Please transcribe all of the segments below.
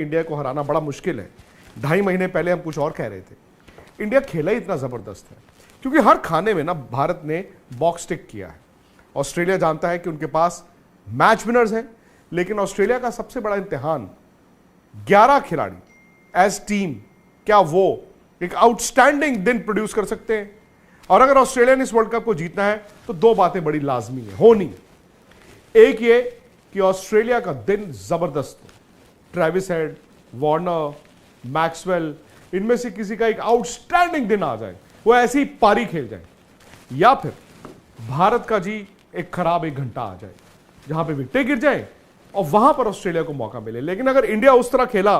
India को हराना बड़ा मुश्किल है। 2.5 महीने पहले हम कुछ और कह रहे थे। इंडिया खेला ही इतना जबरदस्त है क्योंकि हर खाने में ना भारत ने बॉक्स टिक किया है। ऑस्ट्रेलिया जानता है कि उनके पास मैच विनर्स हैं, लेकिन ऑस्ट्रेलिया का सबसे बड़ा इम्तिहान 11 खिलाड़ी एज टीम, क्या वो एक आउटस्टैंडिंग दिन प्रोड्यूस कर सकते हैं? और अगर ऑस्ट्रेलिया ने इस वर्ल्ड कप को जीतना है तो 2 बातें बड़ी लाजमी है होनी। एक ये कि ऑस्ट्रेलिया का दिन जबरदस्त हो, ट्रेविस हेड, वार्नर, मैक्सवेल, इनमें से किसी का एक आउटस्टैंडिंग दिन आ जाए, वो ऐसी पारी खेल जाए, या फिर भारत का जी एक खराब 1 घंटा आ जाए जहां पे विकेटें गिर जाए और वहां पर ऑस्ट्रेलिया को मौका मिले। लेकिन अगर इंडिया उस तरह खेला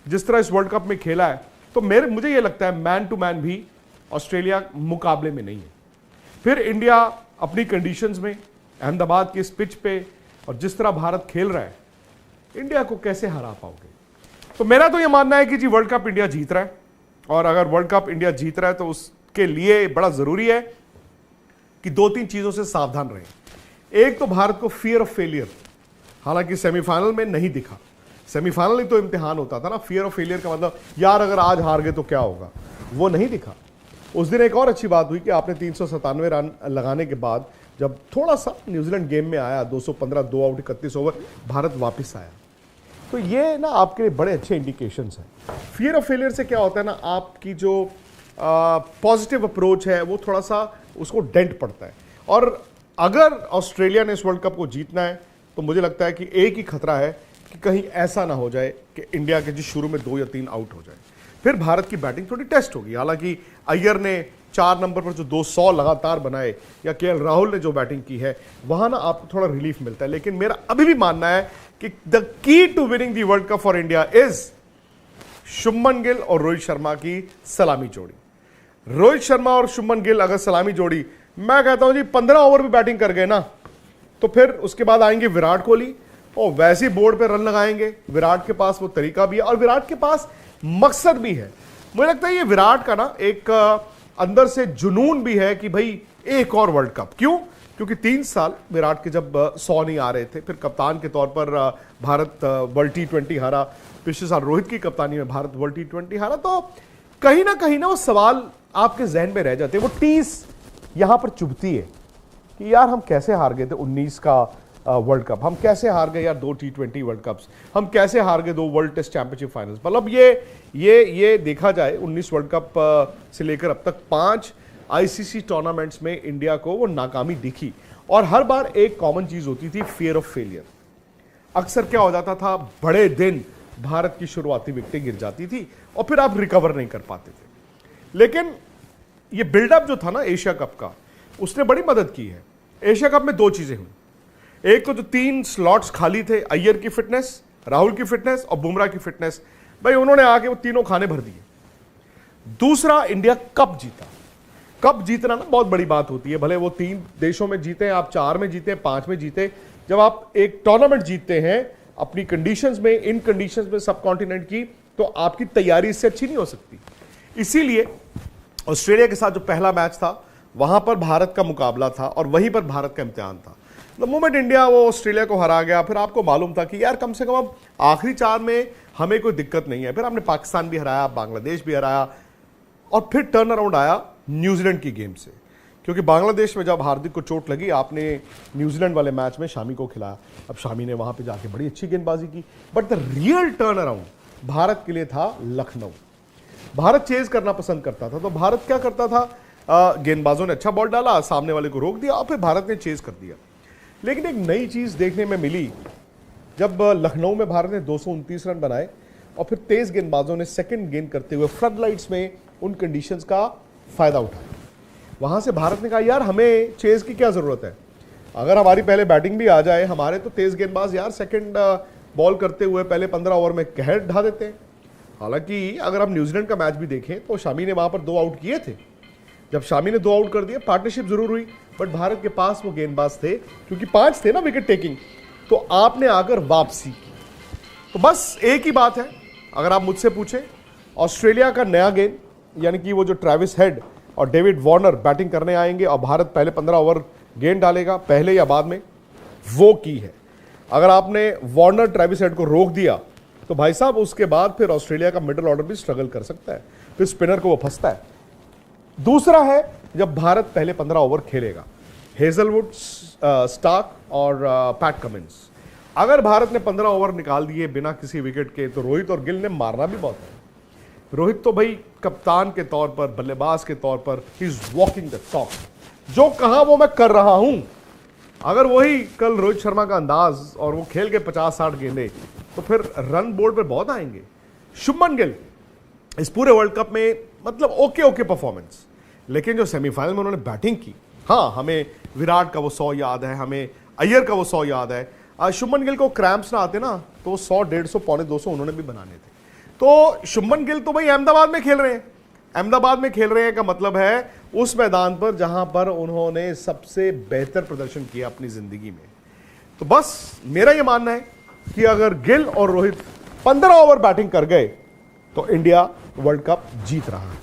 जिस तरह इस वर्ल्ड कप में खेला है तो मुझे यह लगता है मैन टू मैन भी ऑस्ट्रेलिया मुकाबले में नहीं है। फिर इंडिया अपनी कंडीशंस में अहमदाबाद की इस पिच पे और जिस तरह भारत खेल रहा है, इंडिया को कैसे हरा पाओगे? तो मेरा तो यह मानना है कि जी वर्ल्ड कप इंडिया जीत रहा है, और अगर वर्ल्ड कप इंडिया जीत रहा है तो उसके लिए बड़ा जरूरी है कि 2-3 चीजों से सावधान रहें। एक तो भारत को फियर ऑफ फेलियर, हालांकि सेमीफाइनल में नहीं दिखा। सेमीफाइनल ही तो इम्तिहान होता था ना। फियर ऑफ फेलियर का मतलब यार अगर आज हार गए तो क्या होगा, वो नहीं दिखा। उस दिन एक और अच्छी बात हुई कि आपने 397 रन लगाने के बाद जब थोड़ा सा न्यूजीलैंड गेम में आया, 215, 2 आउट 31 ओवर, भारत वापस आया। तो ये ना आपके लिए बड़े अच्छे इंडिकेशंस हैं। फियर ऑफ फेलियर से क्या होता है ना, आपकी जो पॉजिटिव अप्रोच है वो थोड़ा सा उसको डेंट पड़ता है। और अगर ऑस्ट्रेलिया ने इस वर्ल्ड कप को जीतना है तो मुझे लगता है कि एक ही खतरा है कि कहीं ऐसा ना हो जाए कि इंडिया के जी शुरू में 2 या 3 आउट हो जाए। फिर भारत की बैटिंग थोड़ी टेस्ट होगी। हालांकि अय्यर ने 4 नंबर पर जो 200 लगातार बनाए, या केएल राहुल ने जो बैटिंग की है, वहां ना आपको थोड़ा रिलीफ मिलता है। लेकिन मेरा अभी भी मानना है कि the key to winning the world cup for India is Shubman Gill और रोहित शर्मा की सलामी जोड़ी। रोहित शर्मा और शुभमन गिल अगर सलामी जोड़ी, मैं कहता हूं जी 15 ओवर भी बैटिंग कर गए ना, तो फिर उसके बाद आएंगे विराट कोहली और वैसे बोर्ड पे रन लगाएंगे। विराट के पास वो तरीका भी है और विराट के पास मकसद भी है। मुझे लगता है ये विराट का ना एक अंदर से जुनून भी है कि भाई एक और वर्ल्ड कप। क्यों? क्योंकि 3 साल विराट के जब 100 नहीं आ रहे थे, फिर कप्तान के तौर पर भारत वर्ल्ड T20 हारा, पिछले साल रोहित की कप्तानी में भारत वर्ल्ड T20 हारा। तो कहीं ना वो सवाल आपके जहन में रह जाते हैं, वो टीस यहां पर चुभती है कि यार हम कैसे हार गए थे 19 का वर्ल्ड कप, हम कैसे हार गए यार 2 T20 वर्ल्ड कप्स, हम कैसे हार गए 2 वर्ल्ड टेस्ट चैंपियनशिप फाइनल्स। मतलब ये देखा जाए 19 वर्ल्ड कप से लेकर अब तक 5 आईसीसी टूर्नामेंट्स में इंडिया को वो नाकामी दिखी, और हर बार एक कॉमन चीज होती थी, फियर ऑफ फेलियर। अक्सर क्या हो जाता था, बड़े दिन भारत की शुरुआती विकेटें गिर जाती थी और फिर आप रिकवर नहीं कर पाते थे। लेकिन ये बिल्डअप जो था ना एशिया कप का, उसने बड़ी मदद की है। एशिया कप में 2 चीजें हुई। एक तो जो 3 स्लॉट्स खाली थे, अय्यर की फिटनेस, राहुल की फिटनेस और बुमराह की फिटनेस, भाई उन्होंने आके वो तीनों खाने भर दिए। दूसरा, इंडिया कप जीता। कप जीतना ना बहुत बड़ी बात होती है, भले वो 3 देशों में जीते, आप 4 में जीते, 5 में जीते। जब आप एक टूर्नामेंट जीतते हैं अपनी कंडीशंस में, इन कंडीशंस में सब कॉन्टिनेंट की, तो आपकी तैयारी इससे अच्छी नहीं हो सकती। इसीलिए ऑस्ट्रेलिया के साथ जो पहला मैच था वहां पर भारत का मुकाबला था और वहीं पर भारत का इम्तिहान था। द मोमेंट इंडिया वो ऑस्ट्रेलिया को हरा गया, फिर आपको मालूम था कि यार कम से कम अब आखिरी 4 में हमें कोई दिक्कत नहीं है। फिर आपने पाकिस्तान भी हराया, बांग्लादेश भी हराया, और फिर टर्न अराउंड आया न्यूजीलैंड की गेम से। क्योंकि बांग्लादेश में जब हार्दिक को चोट लगी, आपने न्यूजीलैंड वाले मैच में शामी को खिलाया। अब शामी ने वहां पे जाके बड़ी अच्छी गेंदबाजी की, but the real turn around Bharat के लिए था लखनऊ। भारत चेज करना पसंद करता था, तो भारत क्या करता था, गेंदबाजों ने अच्छा बॉल डाला, सामने वाले को रोक दिया और फिर भारत ने चेज कर दिया। लेकिन एक नई चीज देखने में मिली जब लखनऊ में भारत ने 229 रन बनाए और फिर तेज गेंदबाजों ने सेकंड गेंद करते हुए फ्लड लाइट्स में उन कंडीशंस का फायदा उठाया। वहां से भारत ने कहा यार हमें चेज की क्या जरूरत है, अगर हमारी पहले बैटिंग भी आ जाए, हमारे तो तेज गेंदबाज यार सेकंड बॉल करते हुए पहले 15 ओवर में कहर ढा देते हैं। हालांकि अगर आप न्यूजीलैंड का मैच भी देखें तो शामी ने वहां पर 2 आउट किए थे। जब शामी ने 2 आउट कर दिए, पार्टनरशिप जरूर हुई, बट भारत के पास वो गेंदबाज थे, क्योंकि 5 थे ना विकेट टेकिंग, तो आपने आकर वापसी की। तो बस एक ही बात है, अगर आप मुझसे पूछें, ऑस्ट्रेलिया का नया गेंद, यानी कि वो जो ट्रेविस हेड और डेविड वार्नर बैटिंग करने आएंगे और भारत पहले 15 ओवर गेंद डालेगा, पहले या बाद में, वो की है। अगर आपने वार्नर ट्रेविस हेड को रोक दिया तो भाई साहब उसके बाद फिर ऑस्ट्रेलिया का मिडिल ऑर्डर भी स्ट्रगल कर सकता है, फिर स्पिनर को वो फंसता है। दूसरा है जब भारत पहले 15 ओवर खेलेगा, हेजलवुड, स्टार्क और पैट कमिंस, अगर भारत ने 15 ओवर निकाल दिए बिना किसी विकेट के, तो रोहित और गिल ने मारना भी बहुत है। रोहित तो भाई कप्तान के तौर पर, बल्लेबाज के तौर पर, he is walking the talk, जो कहा वो मैं कर रहा हूं। अगर वही कल रोहित शर्मा का अंदाज और वो खेल के 50-60 गेंदे, तो फिर रन बोर्ड पे बहुत आएंगे। शुभमन गिल इस पूरे वर्ल्ड कप में मतलब ओके परफॉर्मेंस, लेकिन जो सेमीफाइनल में उन्होंने बैटिंग की, हाँ हमें विराट का वो 100 याद है, हमें अय्यर का वो 100 याद है। शुभमन गिल को क्रैम्प्स ना आते ना, तो 100, 150, पौने 200 उन्होंने भी बनाने थे। तो शुभमन गिल तो भाई अहमदाबाद में खेल रहे हैं, अहमदाबाद में खेल रहे हैं का मतलब है उस मैदान पर जहां पर उन्होंने सबसे बेहतर प्रदर्शन किया अपनी जिंदगी में। तो बस मेरा यह मानना है कि अगर गिल और रोहित 15 ओवर बैटिंग कर गए तो इंडिया वर्ल्ड कप जीत रहा है।